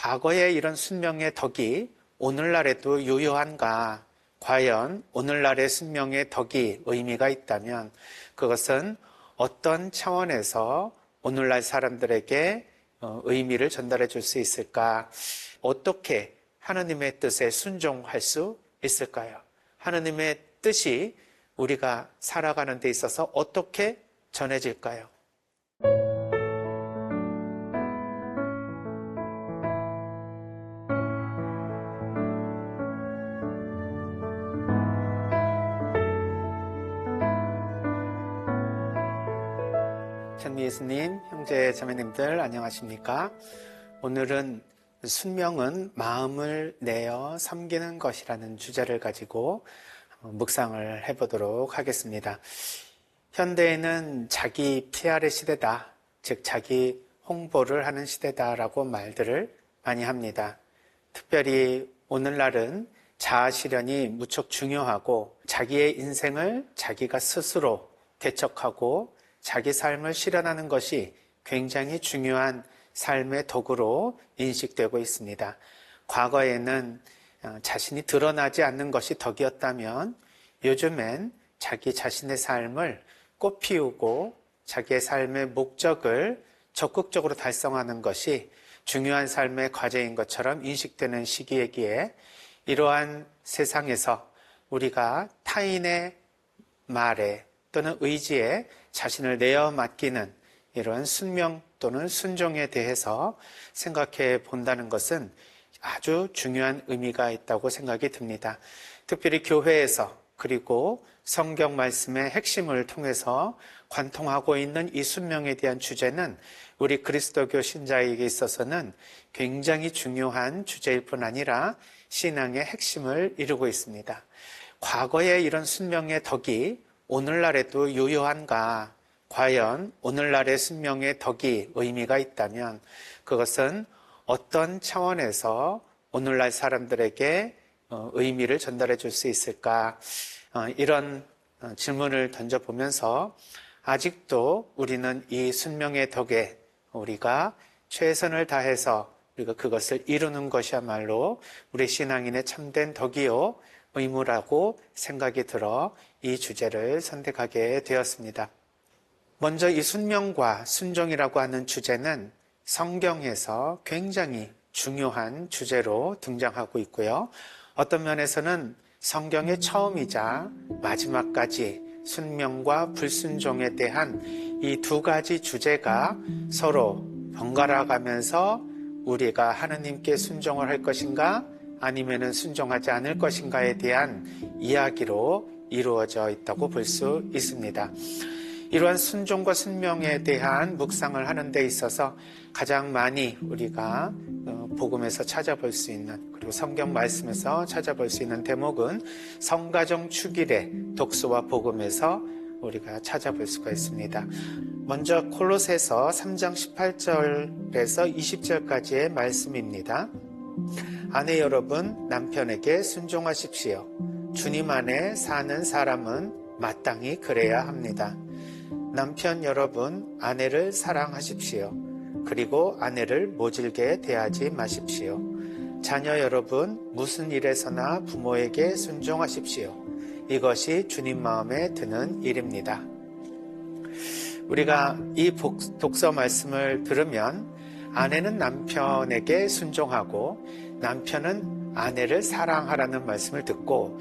과거의 이런 순명의 덕이 오늘날에도 유효한가? 과연 오늘날의 순명의 덕이 의미가 있다면 그것은 어떤 차원에서 오늘날 사람들에게 의미를 전달해 줄 수 있을까? 어떻게 하느님의 뜻에 순종할 수 있을까요? 하느님의 뜻이 우리가 살아가는 데 있어서 어떻게 전해질까요? 천리 예수님, 형제 자매님들 안녕하십니까? 오늘은 순명은 마음을 내어 섬기는 것이라는 주제를 가지고 묵상을 해보도록 하겠습니다. 현대에는 자기 PR의 시대다, 즉 자기 홍보를 하는 시대다라고 말들을 많이 합니다. 특별히 오늘날은 자아 실현이 무척 중요하고 자기의 인생을 자기가 스스로 개척하고 자기 삶을 실현하는 것이 굉장히 중요한 삶의 도구로 인식되고 있습니다. 과거에는 자신이 드러나지 않는 것이 덕이었다면 요즘엔 자기 자신의 삶을 꽃피우고 자기의 삶의 목적을 적극적으로 달성하는 것이 중요한 삶의 과제인 것처럼 인식되는 시기이기에 이러한 세상에서 우리가 타인의 말에 또는 의지에 자신을 내어 맡기는 이런 순명 또는 순종에 대해서 생각해 본다는 것은 아주 중요한 의미가 있다고 생각이 듭니다. 특별히 교회에서 그리고 성경 말씀의 핵심을 통해서 관통하고 있는 이 순명에 대한 주제는 우리 그리스도교 신자에게 있어서는 굉장히 중요한 주제일 뿐 아니라 신앙의 핵심을 이루고 있습니다. 과거의 이런 순명의 덕이 오늘날에도 유효한가? 과연 오늘날의 순명의 덕이 의미가 있다면 그것은 어떤 차원에서 오늘날 사람들에게 의미를 전달해 줄 수 있을까? 이런 질문을 던져보면서 아직도 우리는 이 순명의 덕에 우리가 최선을 다해서 우리가 그것을 이루는 것이야말로 우리 신앙인의 참된 덕이요 의무라고 생각이 들어 이 주제를 선택하게 되었습니다. 먼저 이 순명과 순종이라고 하는 주제는 성경에서 굉장히 중요한 주제로 등장하고 있고요. 어떤 면에서는 성경의 처음이자 마지막까지 순명과 불순종에 대한 이 두 가지 주제가 서로 번갈아 가면서 우리가 하느님께 순종을 할 것인가 아니면은 순종하지 않을 것인가에 대한 이야기로 이루어져 있다고 볼 수 있습니다. 이러한 순종과 순명에 대한 묵상을 하는 데 있어서 가장 많이 우리가 복음에서 찾아볼 수 있는 그리고 성경 말씀에서 찾아볼 수 있는 대목은 성가정 축일의 독서와 복음에서 우리가 찾아볼 수가 있습니다. 먼저 콜로새서 3장 18절에서 20절까지의 말씀입니다. 아내 여러분, 남편에게 순종하십시오. 주님 안에 사는 사람은 마땅히 그래야 합니다. 남편 여러분, 아내를 사랑하십시오. 그리고 아내를 모질게 대하지 마십시오. 자녀 여러분, 무슨 일에서나 부모에게 순종하십시오. 이것이 주님 마음에 드는 일입니다. 우리가 이 독서 말씀을 들으면 아내는 남편에게 순종하고 남편은 아내를 사랑하라는 말씀을 듣고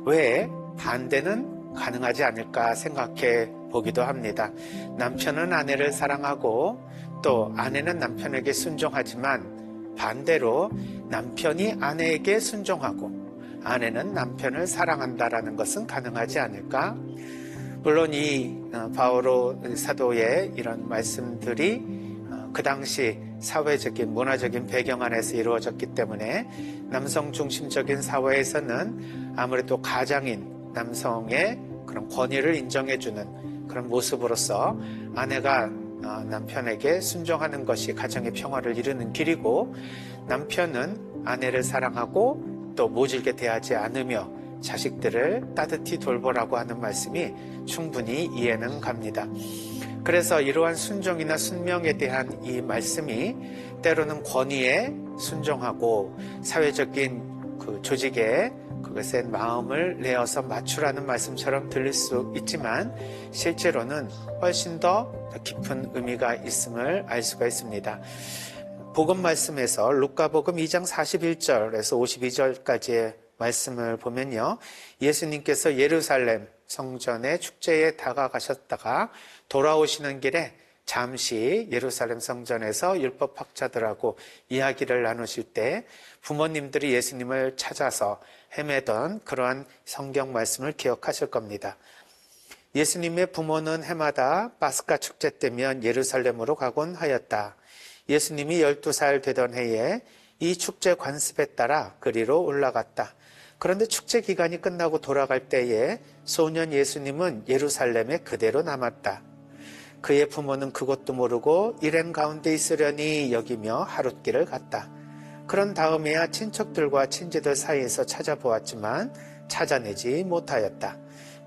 왜 반대는 가능하지 않을까 생각해 보기도 합니다. 남편은 아내를 사랑하고 또 아내는 남편에게 순종하지만 반대로 남편이 아내에게 순종하고 아내는 남편을 사랑한다라는 것은 가능하지 않을까? 물론 이 바오로 사도의 이런 말씀들이 그 당시 사회적인 문화적인 배경 안에서 이루어졌기 때문에 남성 중심적인 사회에서는 아무래도 가장인 남성의 그런 권위를 인정해주는 그런 모습으로서 아내가 남편에게 순종하는 것이 가정의 평화를 이루는 길이고 남편은 아내를 사랑하고 또 모질게 대하지 않으며 자식들을 따뜻히 돌보라고 하는 말씀이 충분히 이해는 갑니다. 그래서 이러한 순종이나 순명에 대한 이 말씀이 때로는 권위의 순종하고 사회적인 그 조직에 그것에 마음을 내어서 맞추라는 말씀처럼 들릴 수 있지만 실제로는 훨씬 더 깊은 의미가 있음을 알 수가 있습니다. 복음 말씀에서 루카복음 2장 41절에서 52절까지의 말씀을 보면요, 예수님께서 예루살렘 성전의 축제에 다가가셨다가 돌아오시는 길에 잠시 예루살렘 성전에서 율법학자들하고 이야기를 나누실 때 부모님들이 예수님을 찾아서 헤매던 그러한 성경 말씀을 기억하실 겁니다. 예수님의 부모는 해마다 파스카 축제 때면 예루살렘으로 가곤 하였다. 예수님이 12살 되던 해에 이 축제 관습에 따라 그리로 올라갔다. 그런데 축제 기간이 끝나고 돌아갈 때에 소년 예수님은 예루살렘에 그대로 남았다. 그의 부모는 그것도 모르고 일행 가운데 있으려니 여기며 하룻길을 갔다. 그런 다음에야 친척들과 친지들 사이에서 찾아보았지만 찾아내지 못하였다.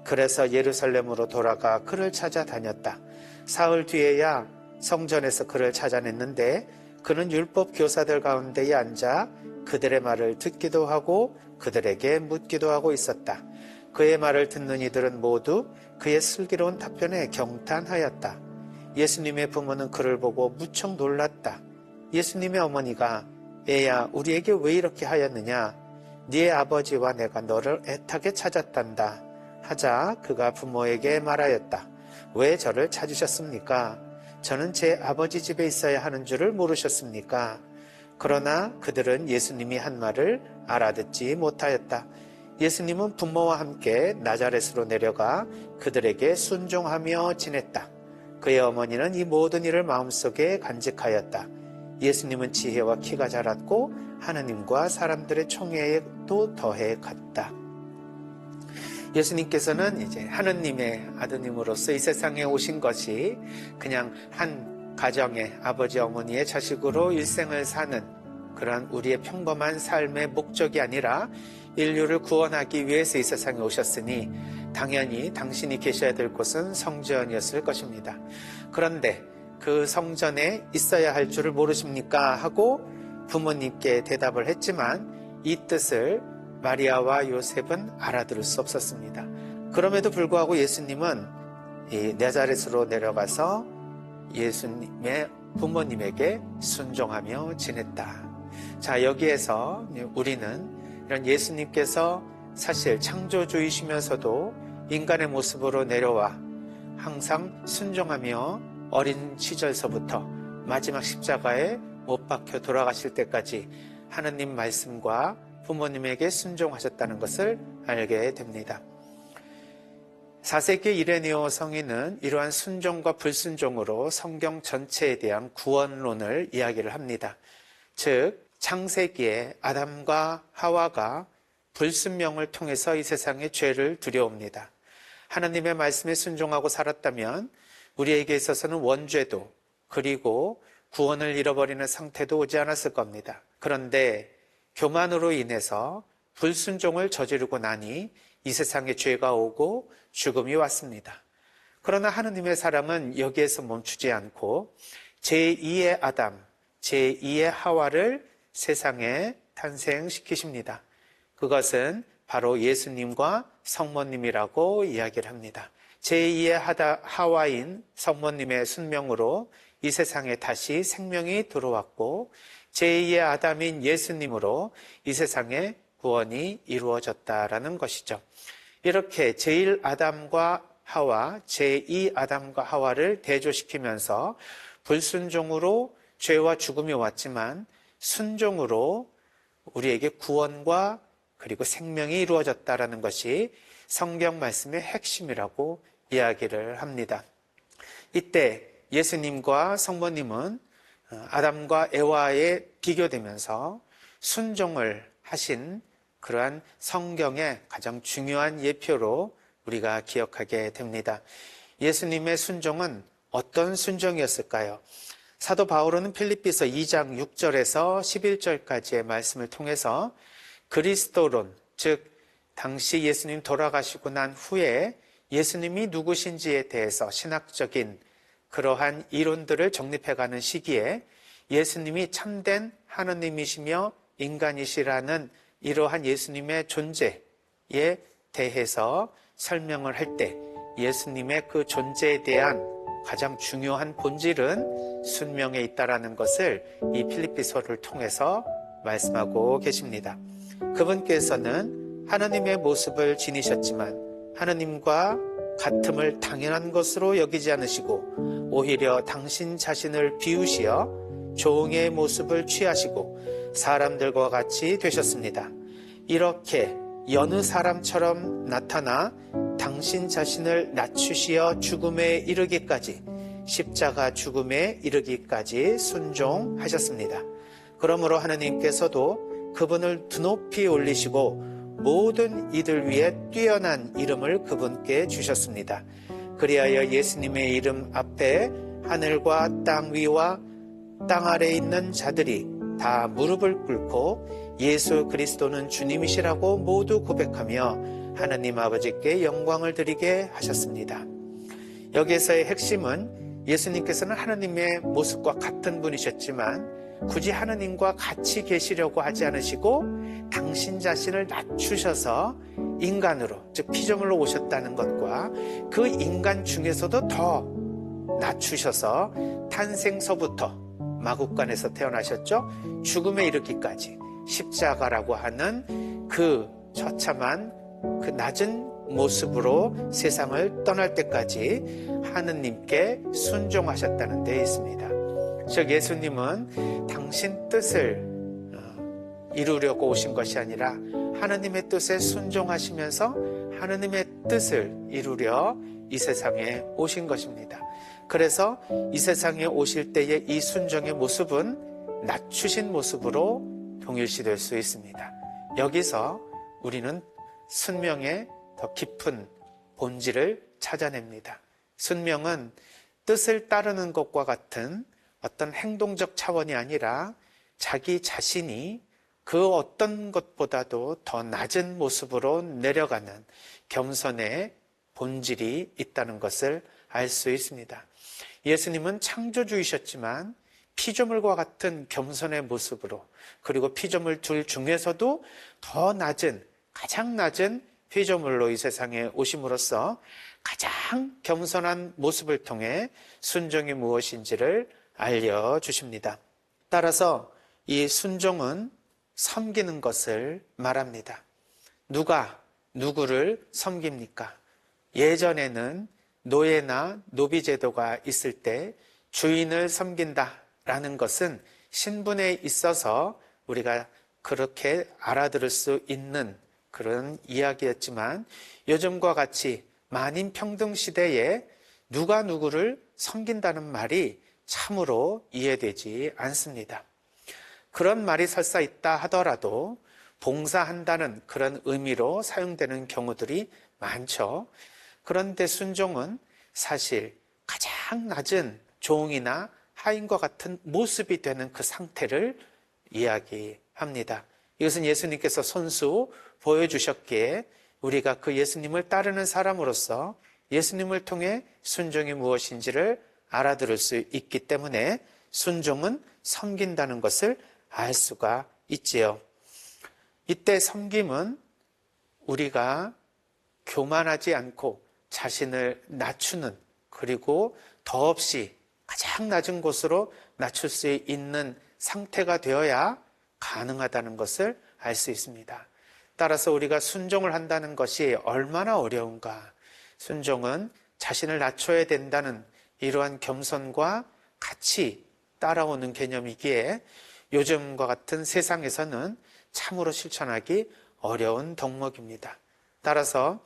그래서 예루살렘으로 돌아가 그를 찾아다녔다. 사흘 뒤에야 성전에서 그를 찾아냈는데 그는 율법 교사들 가운데에 앉아 그들의 말을 듣기도 하고 그들에게 묻기도 하고 있었다. 그의 말을 듣는 이들은 모두 그의 슬기로운 답변에 경탄하였다. 예수님의 부모는 그를 보고 무척 놀랐다. 예수님의 어머니가 애야, 우리에게 왜 이렇게 하였느냐? 네 아버지와 내가 너를 애타게 찾았단다 하자 그가 부모에게 말하였다. 왜 저를 찾으셨습니까? 저는 제 아버지 집에 있어야 하는 줄을 모르셨습니까? 그러나 그들은 예수님이 한 말을 알아듣지 못하였다. 예수님은 부모와 함께 나자렛으로 내려가 그들에게 순종하며 지냈다. 그의 어머니는 이 모든 일을 마음속에 간직하였다. 예수님은 지혜와 키가 자랐고 하느님과 사람들의 총애에도 더해 갔다. 예수님께서는 이제 하느님의 아드님으로서 이 세상에 오신 것이 그냥 한 가정의 아버지 어머니의 자식으로 일생을 사는 그런 우리의 평범한 삶의 목적이 아니라 인류를 구원하기 위해서 이 세상에 오셨으니 당연히 당신이 계셔야 될 곳은 성전이었을 것입니다. 그런데 그 성전에 있어야 할 줄을 모르십니까? 하고 부모님께 대답을 했지만 이 뜻을 마리아와 요셉은 알아들을 수 없었습니다. 그럼에도 불구하고 예수님은 이 나자렛으로 내려가서 예수님의 부모님에게 순종하며 지냈다. 자, 여기에서 우리는 이런 예수님께서 사실 창조주이시면서도 인간의 모습으로 내려와 항상 순종하며 어린 시절서부터 마지막 십자가에 못 박혀 돌아가실 때까지 하느님 말씀과 부모님에게 순종하셨다는 것을 알게 됩니다. 4세기 이레네오 성인은 이러한 순종과 불순종으로 성경 전체에 대한 구원론을 이야기를 합니다. 즉 창세기에 아담과 하와가 불순명을 통해서 이 세상의 죄를 두려옵니다. 하나님의 말씀에 순종하고 살았다면 우리에게 있어서는 원죄도 그리고 구원을 잃어버리는 상태도 오지 않았을 겁니다. 그런데 교만으로 인해서 불순종을 저지르고 나니 이 세상에 죄가 오고 죽음이 왔습니다. 그러나 하느님의 사랑은 여기에서 멈추지 않고 제2의 아담, 제2의 하와를 세상에 탄생시키십니다. 그것은 바로 예수님과 성모님이라고 이야기를 합니다. 제2의 하와인 성모님의 순명으로 이 세상에 다시 생명이 들어왔고 제2의 아담인 예수님으로 이 세상에 구원이 이루어졌다라는 것이죠. 이렇게 제1아담과 하와, 제2아담과 하와를 대조시키면서 불순종으로 죄와 죽음이 왔지만 순종으로 우리에게 구원과 그리고 생명이 이루어졌다라는 것이 성경 말씀의 핵심이라고 이야기를 합니다. 이때 예수님과 성모님은 아담과 에와에 비교되면서 순종을 하신 그러한 성경의 가장 중요한 예표로 우리가 기억하게 됩니다. 예수님의 순종은 어떤 순종이었을까요? 사도 바울은 필립비서 2장 6절에서 11절까지의 말씀을 통해서 그리스도론, 즉 당시 예수님 돌아가시고 난 후에 예수님이 누구신지에 대해서 신학적인 그러한 이론들을 정립해가는 시기에 예수님이 참된 하느님이시며 인간이시라는 이러한 예수님의 존재에 대해서 설명을 할 때 예수님의 그 존재에 대한 가장 중요한 본질은 순명에 있다라는 것을 이 필립비서를 통해서 말씀하고 계십니다. 그분께서는 하나님의 모습을 지니셨지만 하나님과 같음을 당연한 것으로 여기지 않으시고 오히려 당신 자신을 비우시어 종의 모습을 취하시고 사람들과 같이 되셨습니다. 이렇게 여느 사람처럼 나타나 당신 자신을 낮추시어 죽음에 이르기까지, 십자가 죽음에 이르기까지 순종하셨습니다. 그러므로 하나님께서도 그분을 드높이 올리시고 모든 이들 위에 뛰어난 이름을 그분께 주셨습니다. 그리하여 예수님의 이름 앞에 하늘과 땅 위와 땅 아래에 있는 자들이 다 무릎을 꿇고 예수 그리스도는 주님이시라고 모두 고백하며 하나님 아버지께 영광을 드리게 하셨습니다. 여기에서의 핵심은 예수님께서는 하나님의 모습과 같은 분이셨지만 굳이 하나님과 같이 계시려고 하지 않으시고 당신 자신을 낮추셔서 인간으로, 즉 피조물로 오셨다는 것과 그 인간 중에서도 더 낮추셔서 탄생서부터 마국간에서 태어나셨죠. 죽음에 이르기까지 십자가라고 하는 그 처참한 그 낮은 모습으로 세상을 떠날 때까지 하느님께 순종하셨다는 데 있습니다. 즉 예수님은 당신 뜻을 이루려고 오신 것이 아니라 하나님의 뜻에 순종하시면서 하나님의 뜻을 이루려 이 세상에 오신 것입니다. 그래서 이 세상에 오실 때의 이 순종의 모습은 낮추신 모습으로 동일시될 수 있습니다. 여기서 우리는 순명의 더 깊은 본질을 찾아냅니다. 순명은 뜻을 따르는 것과 같은 어떤 행동적 차원이 아니라 자기 자신이 그 어떤 것보다도 더 낮은 모습으로 내려가는 겸손의 본질이 있다는 것을 알 수 있습니다. 예수님은 창조주이셨지만 피조물과 같은 겸손의 모습으로, 그리고 피조물들 중에서도 더 낮은, 가장 낮은 피조물로 이 세상에 오심으로써 가장 겸손한 모습을 통해 순종이 무엇인지를 알려주십니다. 따라서 이 순종은 섬기는 것을 말합니다. 누가 누구를 섬깁니까? 예전에는 노예나 노비제도가 있을 때 주인을 섬긴다라는 것은 신분에 있어서 우리가 그렇게 알아들을 수 있는 그런 이야기였지만 요즘과 같이 만인평등 시대에 누가 누구를 섬긴다는 말이 참으로 이해되지 않습니다. 그런 말이 설사 있다 하더라도 봉사한다는 그런 의미로 사용되는 경우들이 많죠. 그런데 순종은 사실 가장 낮은 종이나 하인과 같은 모습이 되는 그 상태를 이야기합니다. 이것은 예수님께서 손수 보여주셨기에 우리가 그 예수님을 따르는 사람으로서 예수님을 통해 순종이 무엇인지를 알아들을 수 있기 때문에 순종은 섬긴다는 것을 알 수가 있지요. 이때 섬김은 우리가 교만하지 않고 자신을 낮추는, 그리고 더없이 가장 낮은 곳으로 낮출 수 있는 상태가 되어야 가능하다는 것을 알 수 있습니다. 따라서 우리가 순종을 한다는 것이 얼마나 어려운가. 순종은 자신을 낮춰야 된다는 이러한 겸손과 같이 따라오는 개념이기에 요즘과 같은 세상에서는 참으로 실천하기 어려운 덕목입니다. 따라서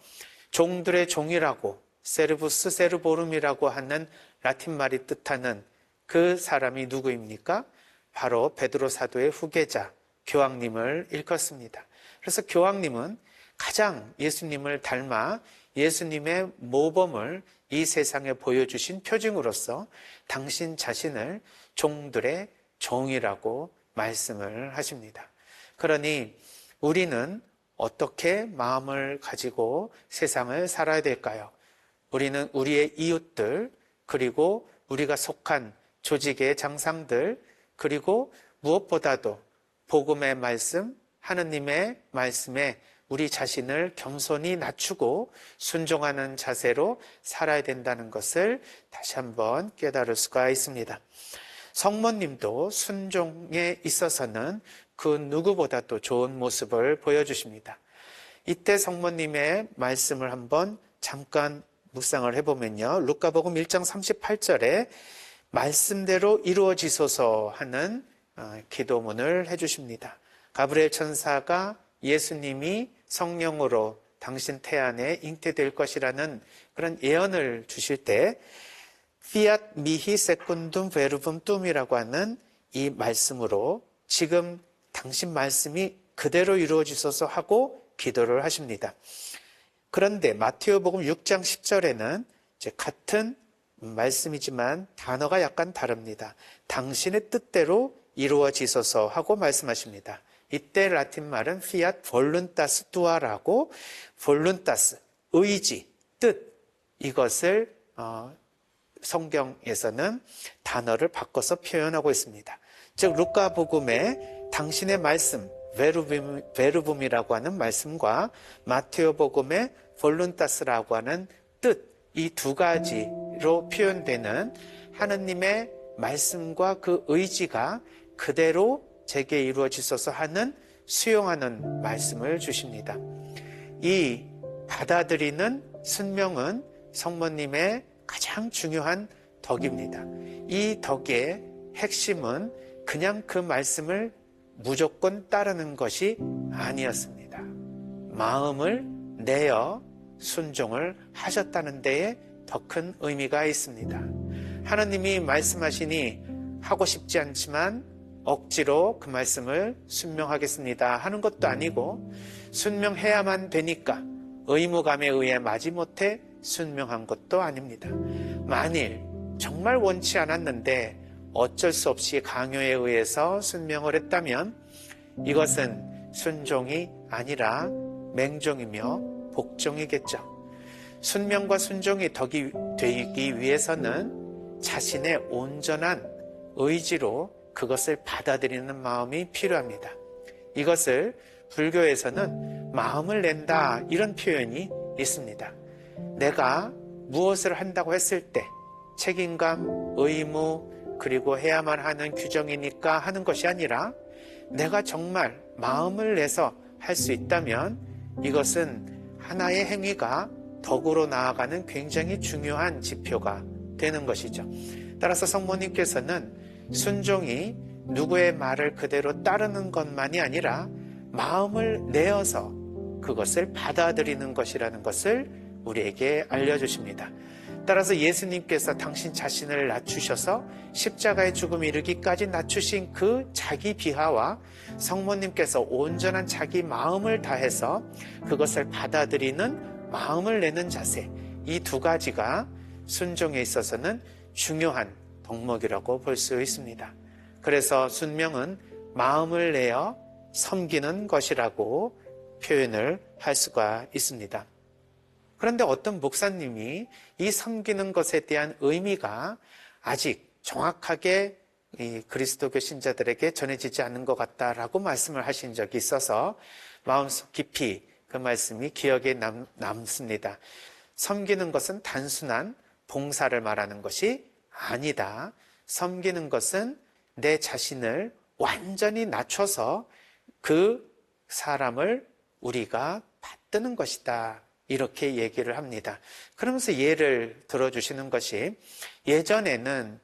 종들의 종이라고, 세르부스 세르보름이라고 하는 라틴 말이 뜻하는 그 사람이 누구입니까? 바로 베드로 사도의 후계자 교황님을 일컫습니다. 그래서 교황님은 가장 예수님을 닮아 예수님의 모범을 이 세상에 보여주신 표징으로서 당신 자신을 종들의 종이라고 말씀을 하십니다. 그러니 우리는 어떻게 마음을 가지고 세상을 살아야 될까요? 우리는 우리의 이웃들, 그리고 우리가 속한 조직의 장상들, 그리고 무엇보다도 복음의 말씀, 하느님의 말씀에 우리 자신을 겸손히 낮추고 순종하는 자세로 살아야 된다는 것을 다시 한번 깨달을 수가 있습니다. 성모님도 순종에 있어서는 그 누구보다도 좋은 모습을 보여주십니다. 이때 성모님의 말씀을 한번 잠깐 묵상을 해보면요. 루카복음 1장 38절에 말씀대로 이루어지소서 하는 기도문을 해주십니다. 가브리엘 천사가 예수님이 성령으로 당신 태안에 잉태될 것이라는 그런 예언을 주실 때 fiat mihi secundum verbum tum이라고 하는 이 말씀으로 지금 당신 말씀이 그대로 이루어지소서 하고 기도를 하십니다. 그런데 마태오복음 6장 10절에는 이제 같은 말씀이지만 단어가 약간 다릅니다. 당신의 뜻대로 이루어지소서 하고 말씀하십니다. 이때 라틴 말은 fiat voluntas tua라고 voluntas, 의지, 뜻 이것을 성경에서는 단어를 바꿔서 표현하고 있습니다. 즉 루카복음의 당신의 말씀 베르붐이라고 하는 말씀과 마테오복음의 볼룬타스라고 하는 뜻, 이 두 가지로 표현되는 하느님의 말씀과 그 의지가 그대로 제게 이루어지소서 하는 수용하는 말씀을 주십니다. 이 받아들이는 순명은 성모님의 가장 중요한 덕입니다. 이 덕의 핵심은 그냥 그 말씀을 무조건 따르는 것이 아니었습니다. 마음을 내어 순종을 하셨다는 데에 더 큰 의미가 있습니다. 하나님이 말씀하시니 하고 싶지 않지만 억지로 그 말씀을 순명하겠습니다 하는 것도 아니고 순명해야만 되니까 의무감에 의해 마지못해 순명한 것도 아닙니다. 만일 정말 원치 않았는데 어쩔 수 없이 강요에 의해서 순명을 했다면 이것은 순종이 아니라 맹종이며 복종이겠죠. 순명과 순종이 덕이 되기 위해서는 자신의 온전한 의지로 그것을 받아들이는 마음이 필요합니다. 이것을 불교에서는 마음을 낸다 이런 표현이 있습니다. 내가 무엇을 한다고 했을 때 책임감, 의무, 그리고 해야만 하는 규정이니까 하는 것이 아니라 내가 정말 마음을 내서 할 수 있다면 이것은 하나의 행위가 덕으로 나아가는 굉장히 중요한 지표가 되는 것이죠. 따라서 성모님께서는 순종이 누구의 말을 그대로 따르는 것만이 아니라 마음을 내어서 그것을 받아들이는 것이라는 것을 우리에게 알려주십니다. 따라서 예수님께서 당신 자신을 낮추셔서 십자가의 죽음에 이르기까지 낮추신 그 자기 비하와 성모님께서 온전한 자기 마음을 다해서 그것을 받아들이는 마음을 내는 자세, 이 두 가지가 순종에 있어서는 중요한 덕목이라고 볼 수 있습니다. 그래서 순명은 마음을 내어 섬기는 것이라고 표현을 할 수가 있습니다. 그런데 어떤 목사님이 이 섬기는 것에 대한 의미가 아직 정확하게 이 그리스도교 신자들에게 전해지지 않는 것 같다라고 말씀을 하신 적이 있어서 마음속 깊이 그 말씀이 기억에 남습니다. 섬기는 것은 단순한 봉사를 말하는 것이 아니다. 섬기는 것은 내 자신을 완전히 낮춰서 그 사람을 우리가 받드는 것이다. 이렇게 얘기를 합니다. 그러면서 예를 들어주시는 것이 예전에는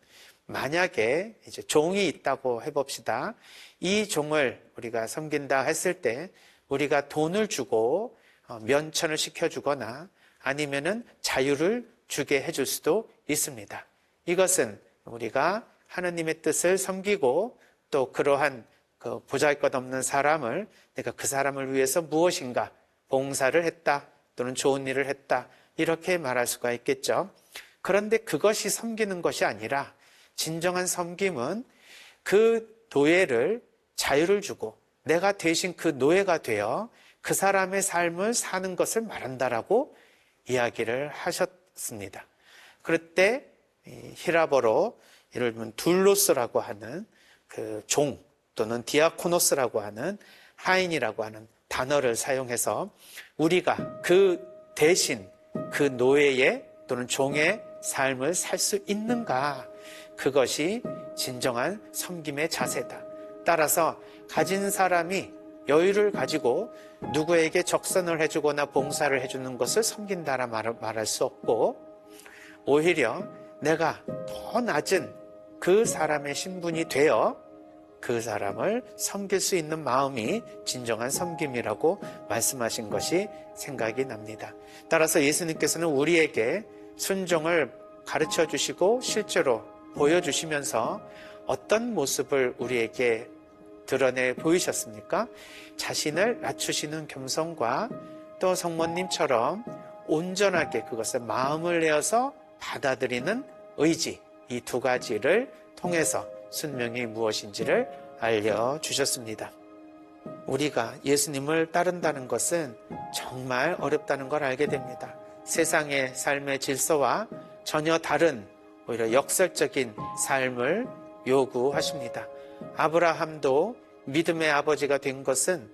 만약에 이제 종이 있다고 해봅시다. 이 종을 우리가 섬긴다 했을 때 우리가 돈을 주고 면천을 시켜주거나 아니면은 자유를 주게 해줄 수도 있습니다. 이것은 우리가 하느님의 뜻을 섬기고 또 그러한 그 보잘것없는 사람을 내가 그 사람을 위해서 무엇인가 봉사를 했다 또는 좋은 일을 했다 이렇게 말할 수가 있겠죠. 그런데 그것이 섬기는 것이 아니라 진정한 섬김은 그 노예를 자유를 주고 내가 대신 그 노예가 되어 그 사람의 삶을 사는 것을 말한다라고 이야기를 하셨습니다. 그럴 때 히라보로 예를 들면 둘로스라고 하는 그 종, 또는 디아코노스라고 하는 하인이라고 하는 단어를 사용해서 우리가 그 대신 그 노예의 또는 종의 삶을 살 수 있는가, 그것이 진정한 섬김의 자세다. 따라서 가진 사람이 여유를 가지고 누구에게 적선을 해주거나 봉사를 해주는 것을 섬긴다라 말할 수 없고, 오히려 내가 더 낮은 그 사람의 신분이 되어 그 사람을 섬길 수 있는 마음이 진정한 섬김이라고 말씀하신 것이 생각이 납니다. 따라서 예수님께서는 우리에게 순종을 가르쳐 주시고 실제로 보여주시면서 어떤 모습을 우리에게 드러내 보이셨습니까? 자신을 낮추시는 겸손과 또 성모님처럼 온전하게 그것을 마음을 내어서 받아들이는 의지, 이 두 가지를 통해서 순명이 무엇인지를 알려주셨습니다. 우리가 예수님을 따른다는 것은 정말 어렵다는 걸 알게 됩니다. 세상의 삶의 질서와 전혀 다른 오히려 역설적인 삶을 요구하십니다. 아브라함도 믿음의 아버지가 된 것은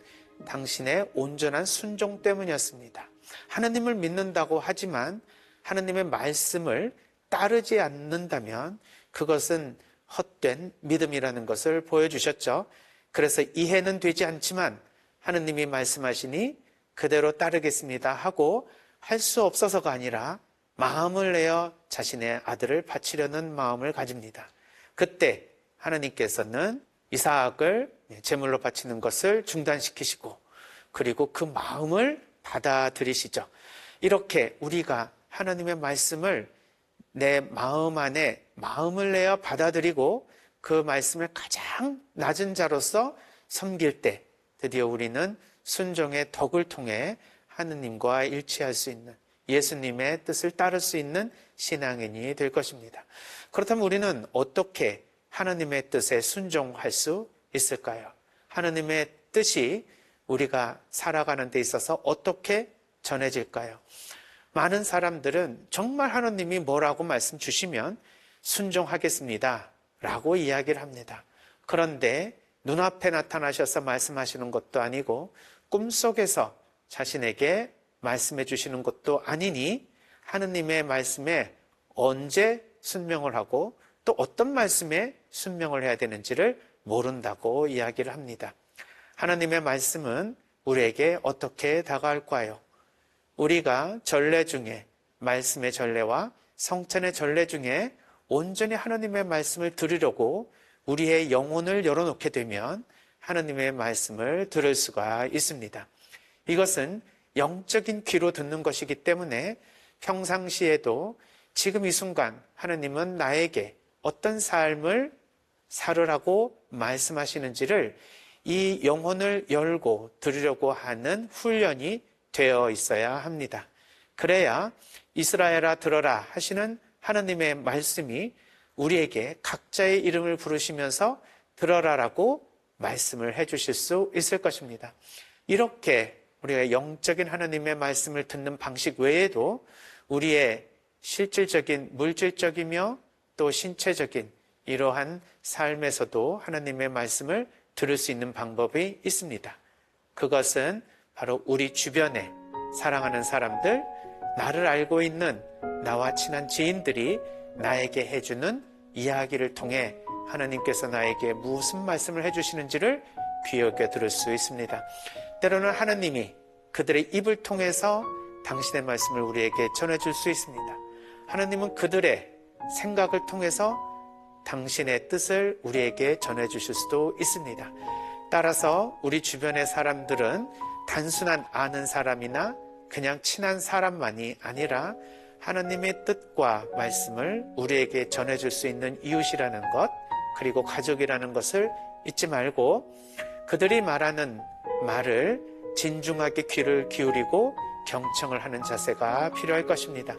당신의 온전한 순종 때문이었습니다. 하나님을 믿는다고 하지만 하나님의 말씀을 따르지 않는다면 그것은 헛된 믿음이라는 것을 보여주셨죠. 그래서 이해는 되지 않지만 하느님이 말씀하시니 그대로 따르겠습니다 하고 할 수 없어서가 아니라 마음을 내어 자신의 아들을 바치려는 마음을 가집니다. 그때 하나님께서는 이삭을 제물로 바치는 것을 중단시키시고 그리고 그 마음을 받아들이시죠. 이렇게 우리가 하나님의 말씀을 내 마음 안에 마음을 내어 받아들이고 그 말씀을 가장 낮은 자로서 섬길 때 드디어 우리는 순종의 덕을 통해 하느님과 일치할 수 있는, 예수님의 뜻을 따를 수 있는 신앙인이 될 것입니다. 그렇다면 우리는 어떻게 하나님의 뜻에 순종할 수 있을까요? 하나님의 뜻이 우리가 살아가는 데 있어서 어떻게 전해질까요? 많은 사람들은 정말 하나님이 뭐라고 말씀 주시면 순종하겠습니다 라고 이야기를 합니다. 그런데 눈앞에 나타나셔서 말씀하시는 것도 아니고 꿈속에서 자신에게 말씀해 주시는 것도 아니니 하느님의 말씀에 언제 순명을 하고 또 어떤 말씀에 순명을 해야 되는지를 모른다고 이야기를 합니다. 하나님의 말씀은 우리에게 어떻게 다가올까요? 우리가 전례 중에, 말씀의 전례와 성찬의 전례 중에 온전히 하나님의 말씀을 들으려고 우리의 영혼을 열어놓게 되면 하나님의 말씀을 들을 수가 있습니다. 이것은 영적인 귀로 듣는 것이기 때문에 평상시에도 지금 이 순간 하나님은 나에게 어떤 삶을 살으라고 말씀하시는지를 이 영혼을 열고 들으려고 하는 훈련이 되어 있어야 합니다. 그래야 이스라엘아 들어라 하시는 하나님의 말씀이 우리에게 각자의 이름을 부르시면서 들어라라고 말씀을 해주실 수 있을 것입니다. 이렇게 우리가 영적인 하나님의 말씀을 듣는 방식 외에도 우리의 실질적인 물질적이며 또 신체적인 이러한 삶에서도 하나님의 말씀을 들을 수 있는 방법이 있습니다. 그것은 바로 우리 주변에 사랑하는 사람들, 나를 알고 있는 나와 친한 지인들이 나에게 해주는 이야기를 통해 하나님께서 나에게 무슨 말씀을 해주시는지를 귀 여겨 들을 수 있습니다. 때로는 하나님이 그들의 입을 통해서 당신의 말씀을 우리에게 전해줄 수 있습니다. 하나님은 그들의 생각을 통해서 당신의 뜻을 우리에게 전해주실 수도 있습니다. 따라서 우리 주변의 사람들은 단순한 아는 사람이나 그냥 친한 사람만이 아니라 하나님의 뜻과 말씀을 우리에게 전해줄 수 있는 이웃이라는 것, 그리고 가족이라는 것을 잊지 말고 그들이 말하는 말을 진중하게 귀를 기울이고 경청을 하는 자세가 필요할 것입니다.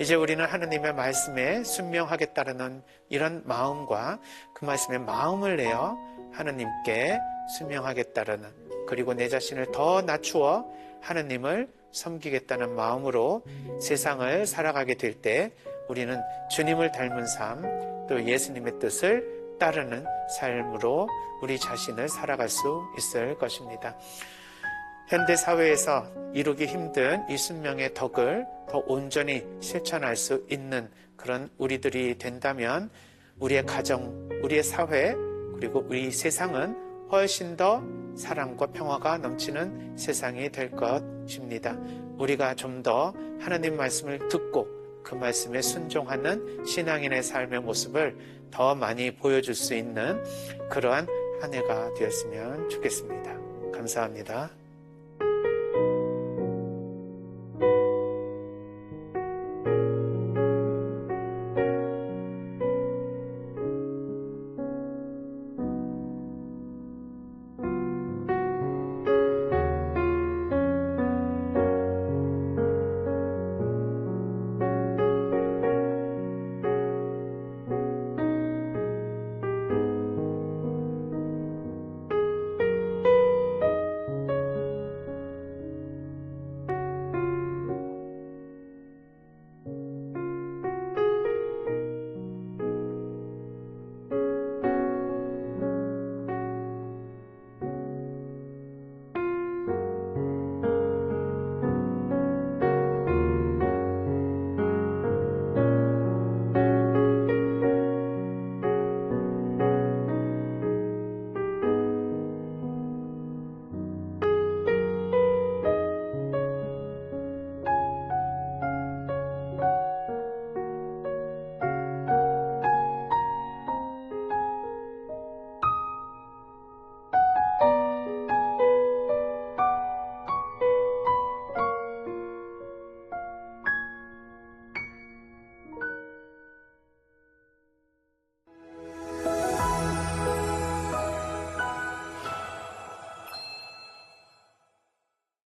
이제 우리는 하나님의 말씀에 순명하겠다는 이런 마음과 그 말씀에 마음을 내어 하나님께 순명하겠다는, 그리고 내 자신을 더 낮추어 하나님을 섬기겠다는 마음으로 세상을 살아가게 될 때 우리는 주님을 닮은 삶, 또 예수님의 뜻을 따르는 삶으로 우리 자신을 살아갈 수 있을 것입니다. 현대 사회에서 이루기 힘든 이 순명의 덕을 더 온전히 실천할 수 있는 그런 우리들이 된다면 우리의 가정, 우리의 사회, 그리고 우리 세상은 훨씬 더 사랑과 평화가 넘치는 세상이 될 것입니다. 우리가 좀 더 하나님 말씀을 듣고 그 말씀에 순종하는 신앙인의 삶의 모습을 더 많이 보여줄 수 있는 그러한 한 해가 되었으면 좋겠습니다. 감사합니다.